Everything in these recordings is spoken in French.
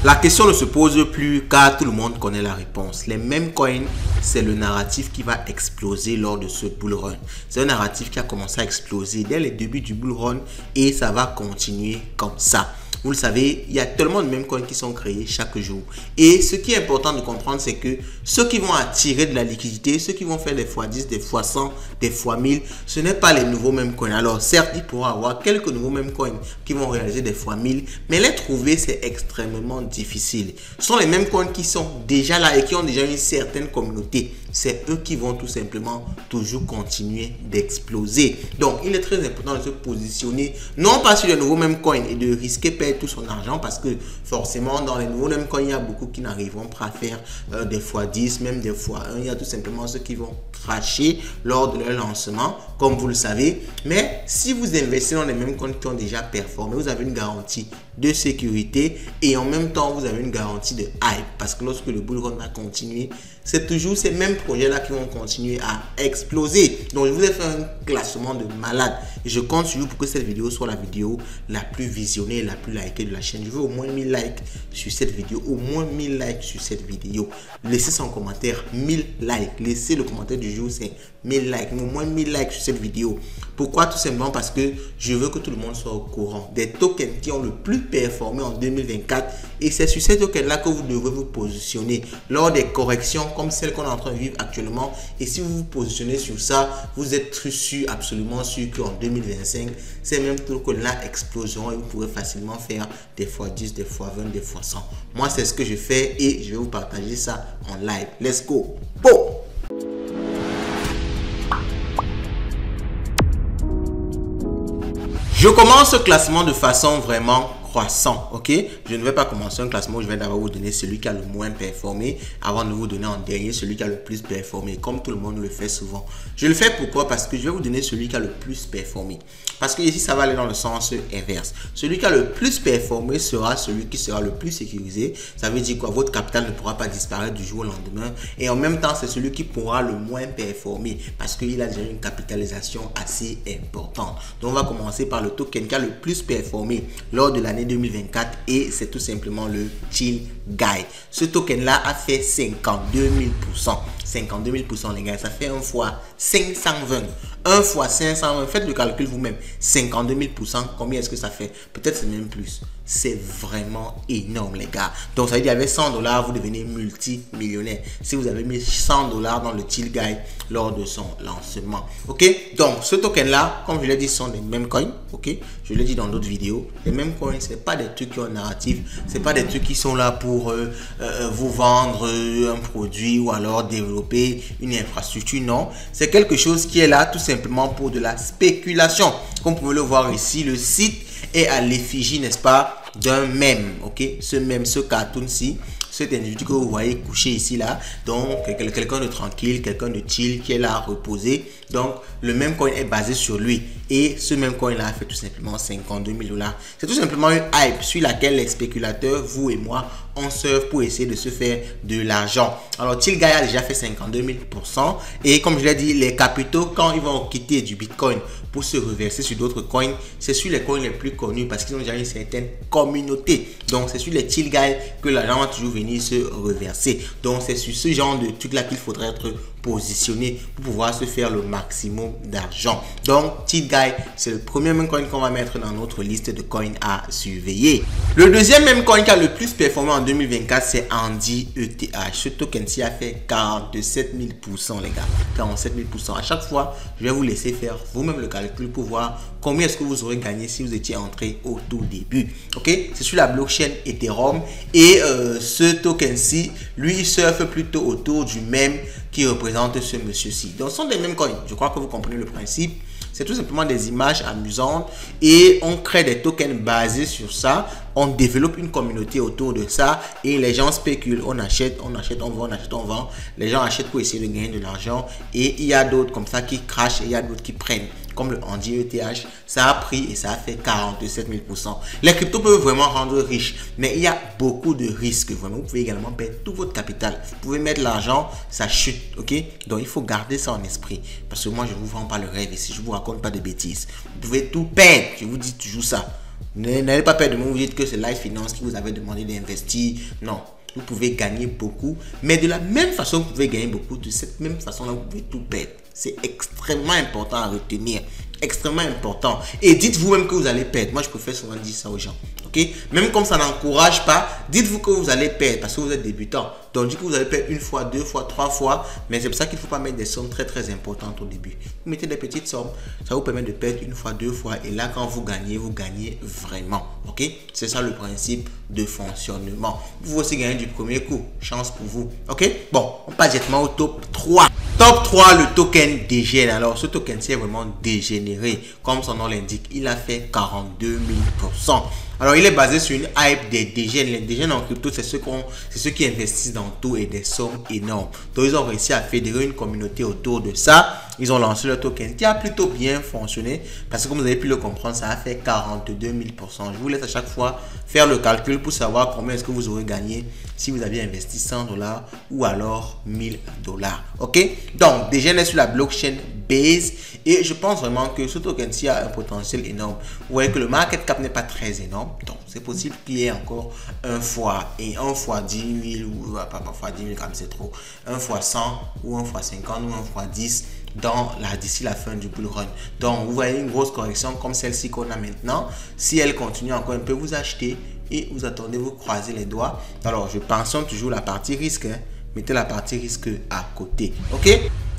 La question ne se pose plus car tout le monde connaît la réponse. Les mêmes coins, c'est le narratif qui va exploser lors de ce bull run. C'est un narratif qui a commencé à exploser dès les débuts du bull run et ça va continuer comme ça. Vous le savez, il y a tellement de mêmes coins qui sont créés chaque jour. Et ce qui est important de comprendre, c'est que ceux qui vont attirer de la liquidité, ceux qui vont faire des x10, des x100, des x1000, ce n'est pas les nouveaux mêmes coins. Alors certes, il pourra avoir quelques nouveaux mêmes coins qui vont réaliser des x1000, mais les trouver, c'est extrêmement difficile. Ce sont les mêmes coins qui sont déjà là et qui ont déjà une certaine communauté. C'est eux qui vont tout simplement toujours continuer d'exploser. Donc, il est très important de se positionner, non pas sur les nouveaux mêmes coins et de risquer perdre tout son argent parce que forcément, dans les nouveaux mêmes coins, il y a beaucoup qui n'arriveront pas à faire des x10, même des x1. Il y a tout simplement ceux qui vont cracher lors de leur lancement, comme vous le savez. Mais si vous investissez dans les mêmes coins qui ont déjà performé, vous avez une garantie de sécurité et en même temps, vous avez une garantie de hype parce que lorsque le bull run va continuer, c'est toujours ces mêmes projets-là qui vont continuer à exploser. Donc, je vous ai fait un classement de malade. Et je compte sur vous pour que cette vidéo soit la vidéo la plus visionnée et la plus likée de la chaîne. Je veux au moins 1000 likes sur cette vidéo. Au moins 1000 likes sur cette vidéo. Laissez son commentaire. 1000 likes. Laissez le commentaire du jour, c'est 1000 likes. Au moins 1000 likes sur cette vidéo. Pourquoi? Tout simplement parce que je veux que tout le monde soit au courant des tokens qui ont le plus performé en 2024. Et c'est sur ces tokens-là que vous devrez vous positionner lors des corrections comme celle qu'on est en train de vivre actuellement. Et si vous vous positionnez sur ça, vous êtes sûr, absolument sûr qu'en 2025, ces mêmes tokens-là exploseront et vous pourrez facilement faire des x10, des x20, des x100. Moi, c'est ce que je fais et je vais vous partager ça en live. Let's go! Bon! Je commence ce classement de façon vraiment croissant, ok? Je ne vais pas commencer un classement où je vais d'abord vous donner celui qui a le moins performé avant de vous donner en dernier celui qui a le plus performé, comme tout le monde le fait souvent. Je le fais pourquoi? Parce que je vais vous donner celui qui a le plus performé. Parce que ici, ça va aller dans le sens inverse. Celui qui a le plus performé sera celui qui sera le plus sécurisé. Ça veut dire quoi? Votre capital ne pourra pas disparaître du jour au lendemain. Et en même temps, c'est celui qui pourra le moins performer parce qu'il a déjà une capitalisation assez importante. Donc, on va commencer par le token qui a le plus performé lors de l'année 2024 et c'est tout simplement le Chill Guy. Ce token là a fait 52 000%. 52 000% les gars, ça fait 1 fois 520. 1 fois 520, faites le calcul vous-même. 52 000%, combien est-ce que ça fait? Peut-être c'est même plus. C'est vraiment énorme les gars. Donc ça veut dire avec 100 $, vous devenez multimillionnaire. Si vous avez mis 100 $ dans le Chill Guy lors de son lancement. Ok, donc ce token là, comme je l'ai dit, sont les mêmes coins. Ok, je l'ai dit dans d'autres vidéos. Les mêmes coins, c'est pas des trucs qui ont un narratif. C'est pas des trucs qui sont là pour vous vendre un produit ou alors développer une infrastructure. Non, c'est quelque chose qui est là tout simplement pour de la spéculation. Comme vous pouvez le voir ici, le site est à l'effigie, n'est-ce pas, d'un mème. Ok, ce cartoon-ci, cet individu que vous voyez couché ici là, donc quelqu'un de tranquille, quelqu'un de chill qui est là à reposer. Donc le même coin est basé sur lui et ce même coin là fait tout simplement 52 000 $. C'est tout simplement une hype sur laquelle les spéculateurs, vous et moi, on surfe pour essayer de se faire de l'argent. Alors Chill Guy a déjà fait 52 000% et comme je l'ai dit, les capitaux quand ils vont quitter du Bitcoin pour se reverser sur d'autres coins, c'est sur les coins les plus connus parce qu'ils ont déjà une certaine communauté. Donc c'est sur les Chill Guy que l'argent va toujours venir se reverser. Donc c'est sur ce genre de truc là qu'il faudrait être positionné pour pouvoir se faire le maximum d'argent. Donc Chill Guy, c'est le premier meme coin qu'on va mettre dans notre liste de coins à surveiller. Le deuxième meme coin qui a le plus performé en 2024, c'est Andy ETH. Ce token-ci a fait 47 000% les gars. 47 000%. À chaque fois, je vais vous laisser faire vous-même le calcul pour voir combien est-ce que vous aurez gagné si vous étiez entré au tout début. Ok, c'est sur la blockchain Ethereum et ce token-ci, lui, il surfe plutôt autour du même qui représente ce monsieur-ci. Donc, ce sont des mêmes coins. Je crois que vous comprenez le principe. C'est tout simplement des images amusantes et on crée des tokens basés sur ça. On développe une communauté autour de ça et les gens spéculent. On achète, on achète, on vend, on achète, on vend. Les gens achètent pour essayer de gagner de l'argent et il y a d'autres comme ça qui crachent et il y a d'autres qui prennent. Comme le Andy ETH, ça a pris et ça a fait 47 000%. Les cryptos peuvent vraiment rendre riches, mais il y a beaucoup de risques. Vraiment, vous pouvez également perdre tout votre capital. Vous pouvez mettre l'argent, ça chute, ok? Donc, il faut garder ça en esprit. Parce que moi, je ne vous vends pas le rêve ici, je ne vous raconte pas de bêtises. Vous pouvez tout perdre, je vous dis toujours ça. N'allez pas perdre de mots, vous dites que c'est Life Finance qui vous avait demandé d'investir. Non, vous pouvez gagner beaucoup, mais de la même façon que vous pouvez gagner beaucoup, de cette même façon-là, vous pouvez tout perdre. C'est extrêmement important à retenir. Extrêmement important. Et dites-vous même que vous allez perdre. Moi, je préfère souvent dire ça aux gens. Ok? Même comme ça n'encourage pas, dites-vous que vous allez perdre parce que vous êtes débutant. Donc, du coup, vous allez perdre une fois, deux fois, trois fois. Mais c'est pour ça qu'il ne faut pas mettre des sommes très, très importantes au début. Vous mettez des petites sommes. Ça vous permet de perdre une fois, deux fois. Et là, quand vous gagnez vraiment. Ok? C'est ça le principe de fonctionnement. Vous pouvez aussi gagner du premier coup. Chance pour vous. Ok? Bon, on passe directement au top 3. Top 3, le token DGN. Alors, ce token-ci est vraiment dégénéré. Comme son nom l'indique, il a fait 42 000%. Alors, il est basé sur une hype des DGN. Les DGN en crypto, c'est ceux qui investissent dans tout et des sommes énormes. Donc, ils ont réussi à fédérer une communauté autour de ça. Ils ont lancé le token qui a plutôt bien fonctionné parce que comme vous avez pu le comprendre, ça a fait 42 000%. Je vous laisse à chaque fois faire le calcul pour savoir combien est-ce que vous aurez gagné si vous aviez investi 100 $ ou alors 1000 $. Ok? Donc, DGN est sur la blockchain Base et je pense vraiment que ce token-ci a un potentiel énorme. Vous voyez que le market cap n'est pas très énorme. Donc, c'est possible qu'il y ait encore un fois 10 000 ou pas fois 10 000 comme c'est trop. Un fois 100 ou un fois 50 ou un fois 10 d'ici la fin du bull run. Donc, vous voyez une grosse correction comme celle-ci qu'on a maintenant. Si elle continue encore un peu, vous achetez et vous attendez, vous croisez les doigts. Alors, je pensionne toujours la partie risque. Mettez la partie risque à côté. Ok?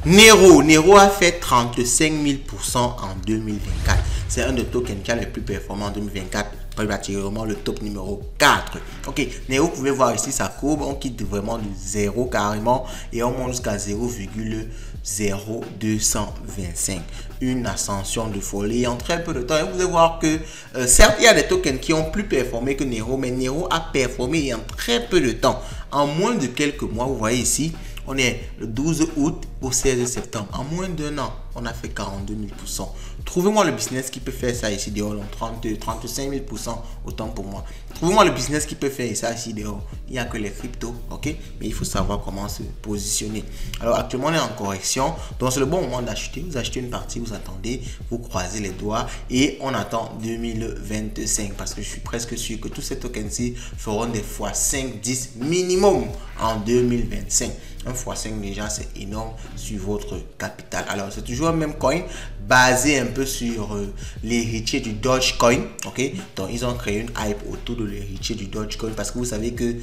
Nero a fait 35 000% en 2024. C'est un des tokens qui a le plus performant en 2024. Particulièrement le top numéro 4. Ok, Nero, vous pouvez voir ici sa courbe. On quitte vraiment du 0 carrément et on monte jusqu'à 0,0225. Une ascension de folie en très peu de temps. Et vous pouvez voir que certes, il y a des tokens qui ont plus performé que Nero, mais Nero a performé en très peu de temps. En moins de quelques mois, vous voyez ici, on est le 12 août au 16 septembre. En moins d'un an, on a fait 42 000%. Trouvez-moi le business qui peut faire ça ici dehors. 35 000%, autant pour moi. Trouvez-moi le business qui peut faire ça ici dehors. Il n'y a que les cryptos, ok? Mais il faut savoir comment se positionner. Alors actuellement, on est en correction. Donc c'est le bon moment d'acheter. Vous achetez une partie, vous attendez, vous croisez les doigts et on attend 2025 parce que je suis presque sûr que tous ces tokens-ci feront des fois 5, 10 minimum en 2025. Un fois 5 déjà, c'est énorme sur votre capital. Alors, c'est toujours le même coin basé un peu sur l'héritier du Dogecoin. Ok, donc ils ont créé une hype autour de l'héritier du Dogecoin parce que vous savez que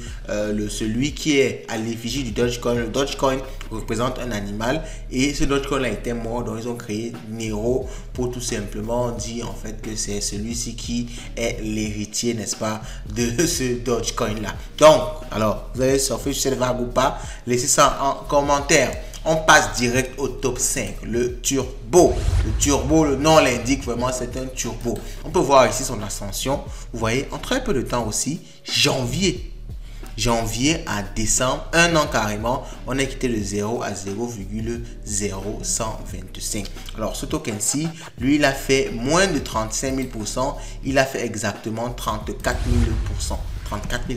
celui qui est à l'effigie du Dogecoin, le Dogecoin représente un animal et ce Dogecoin a été mort. Donc, ils ont créé Nero pour tout simplement dire en fait que c'est celui-ci qui est l'héritier, n'est-ce pas, de ce Dogecoin là. Donc, alors, vous allez surfer sur cette vague ou pas, laissez ça en commentaire. On passe direct au top 5, le turbo. Le turbo, le nom l'indique vraiment, c'est un turbo. On peut voir ici son ascension. Vous voyez, en très peu de temps aussi, janvier à décembre, un an carrément, on a quitté le 0 à 0,0125. Alors, ce token-ci, lui, il a fait moins de 35 000%. Il a fait exactement 34 000%. 34 000%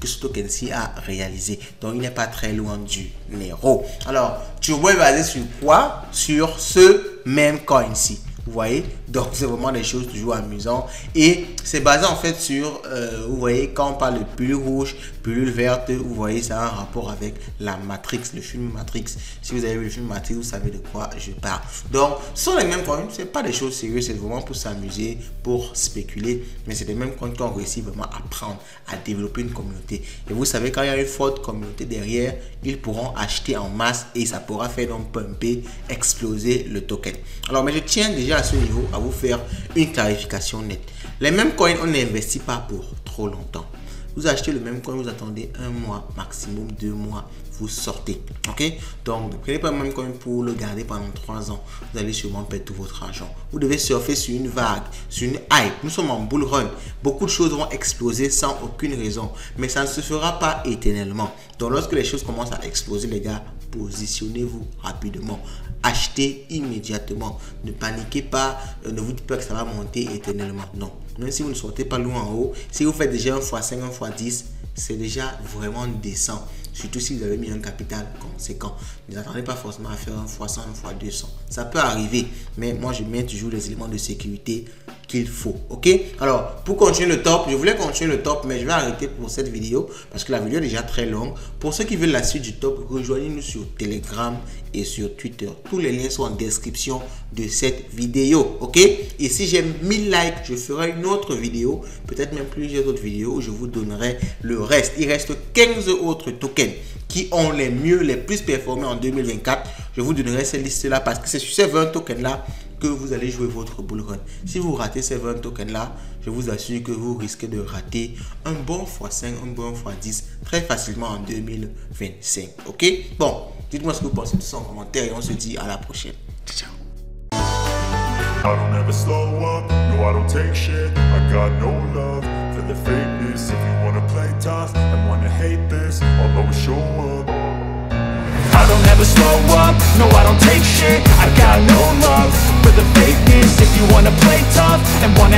que ce token-ci a réalisé. Donc, il n'est pas très loin du Nero. Alors, Turbo est basé sur quoi? Sur ce même coin-ci. Vous voyez, donc c'est vraiment des choses toujours amusantes et c'est basé en fait sur, vous voyez, quand on parle de pilule rouge, pilule verte, vous voyez, ça a un rapport avec la Matrix, le film Matrix. Si vous avez vu le film Matrix, vous savez de quoi je parle. Donc, ce sont les mêmes coins, c'est pas des choses sérieuses, c'est vraiment pour s'amuser, pour spéculer, mais c'est les mêmes coins qui ont réussi vraiment à prendre, à développer une communauté. Et vous savez, quand il y a une forte communauté derrière, ils pourront acheter en masse et ça pourra faire donc pumper, exploser le token. Alors, mais je tiens déjà à ce niveau à vous faire une clarification nette. Les mêmes coins, on n'investit pas pour trop longtemps. Vous achetez le même coin, vous attendez un mois, maximum 2 mois, vous sortez. Ok? Donc, ne prenez pas le même coin pour le garder pendant 3 ans. Vous allez sûrement perdre tout votre argent. Vous devez surfer sur une vague, sur une hype. Nous sommes en bull run. Beaucoup de choses vont exploser sans aucune raison. Mais ça ne se fera pas éternellement. Donc, lorsque les choses commencent à exploser, les gars, positionnez-vous rapidement. Achetez immédiatement. Ne paniquez pas. Ne vous dites pas que ça va monter éternellement. Non. Même si vous ne sortez pas loin en haut, si vous faites déjà 1 x 5, 1 x 10, c'est déjà vraiment décent. surtout si vous avez mis un capital conséquent. Ne vous attendez pas forcément à faire 1 fois 100, 1 fois 200. Ça peut arriver, mais moi je mets toujours les éléments de sécurité qu'il faut. Ok, alors pour continuer le top, je voulais continuer le top, mais je vais arrêter pour cette vidéo parce que la vidéo est déjà très longue. Pour ceux qui veulent la suite du top, rejoignez-nous sur Telegram et sur Twitter. Tous les liens sont en description de cette vidéo. Ok, et si j'ai 1000 likes, je ferai une autre vidéo, peut-être même plusieurs autres vidéos où je vous donnerai le reste. Il reste 15 autres tokens qui ont les mieux, les plus performés en 2024. Je vous donnerai cette liste là parce que c'est sur ces 20 tokens là que vous allez jouer votre bull run. Si vous ratez ces 20 tokens là, je vous assure que vous risquez de rater un bon x5, un bon x10 très facilement en 2025. Ok, bon, dites-moi ce que vous pensez de ça en commentaire et on se dit à la prochaine. Ciao. I don't ever slow up, no I don't take shit. I got no love for the fakeness. If you wanna play tough and wanna hate this, I'll always show up. I don't ever slow up, no I don't take shit. I got no love for the fakeness. If you wanna play tough and wanna